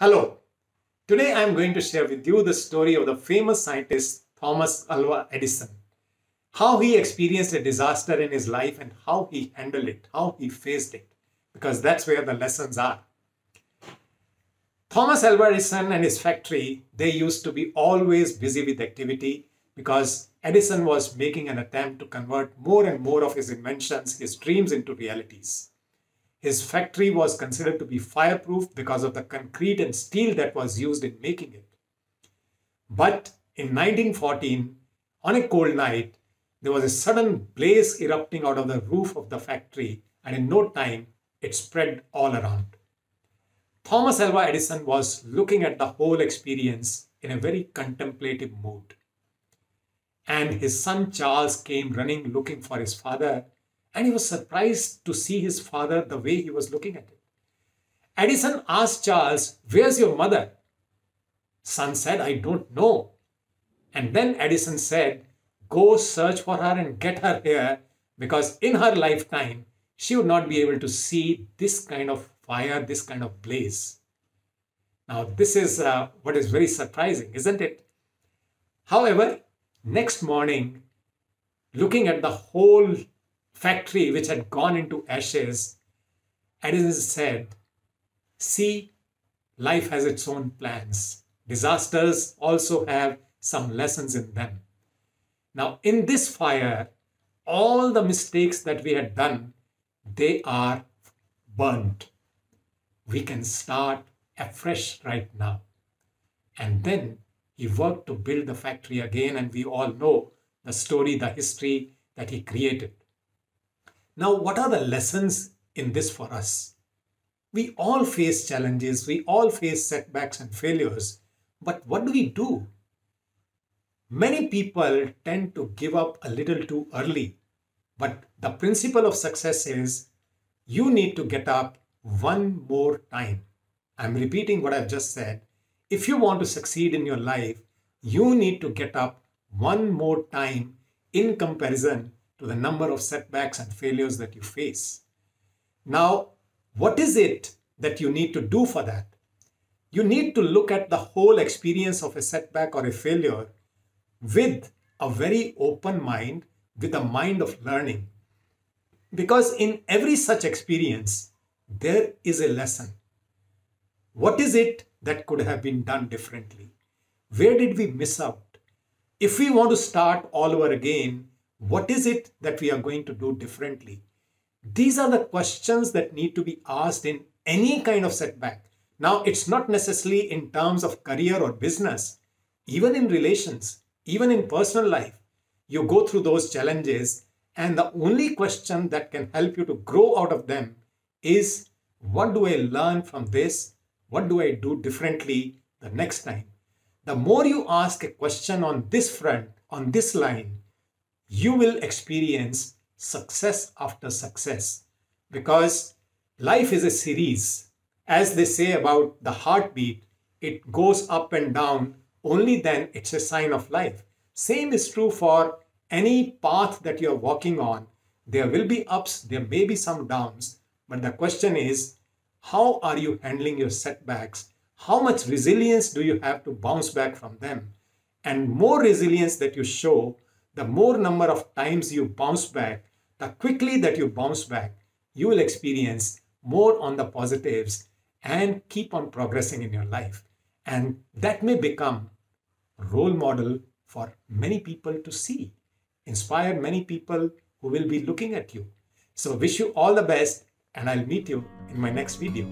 Hello, today I am going to share with you the story of the famous scientist Thomas Alva Edison. How he experienced a disaster in his life and how he handled it, how he faced it, because that's where the lessons are. Thomas Alva Edison and his factory, they used to be always busy with activity because Edison was making an attempt to convert more and more of his inventions, his dreams into realities. His factory was considered to be fireproof because of the concrete and steel that was used in making it. But in 1914, on a cold night, there was a sudden blaze erupting out of the roof of the factory, and in no time, it spread all around. Thomas Alva Edison was looking at the whole experience in a very contemplative mood. And his son Charles came running looking for his father, and he was surprised to see his father the way he was looking at it. Edison asked Charles, "Where's your mother?" Son said, "I don't know." And then Edison said, "Go search for her and get her here, because in her lifetime, she would not be able to see this kind of fire, this kind of blaze." Now, this is what is very surprising, isn't it? However, next morning, looking at the whole factory which had gone into ashes, Edison said, "See, life has its own plans. Disasters also have some lessons in them. Now, in this fire, all the mistakes that we had done, they are burnt. We can start afresh right now." And then he worked to build the factory again, and we all know the story, the history that he created. Now, what are the lessons in this for us? We all face challenges, we all face setbacks and failures, but what do we do? Many people tend to give up a little too early, but the principle of success is you need to get up one more time. I'm repeating what I've just said. If you want to succeed in your life, you need to get up one more time in comparison to the number of setbacks and failures that you face. Now, what is it that you need to do for that? You need to look at the whole experience of a setback or a failure with a very open mind, with a mind of learning. Because in every such experience, there is a lesson. What is it that could have been done differently? Where did we miss out? If we want to start all over again, what is it that we are going to do differently? These are the questions that need to be asked in any kind of setback. Now, it's not necessarily in terms of career or business, even in relations, even in personal life. You go through those challenges, and the only question that can help you to grow out of them is, what do I learn from this? What do I do differently the next time? The more you ask a question on this front, on this line, you will experience success after success, because life is a series. As they say about the heartbeat, it goes up and down, only then it's a sign of life. Same is true for any path that you're walking on. There will be ups, there may be some downs, but the question is, how are you handling your setbacks? How much resilience do you have to bounce back from them? And more resilience that you show, the more number of times you bounce back, the quickly that you bounce back, you will experience more on the positives and keep on progressing in your life. And that may become a role model for many people to see, inspire many people who will be looking at you. So wish you all the best, and I'll meet you in my next video.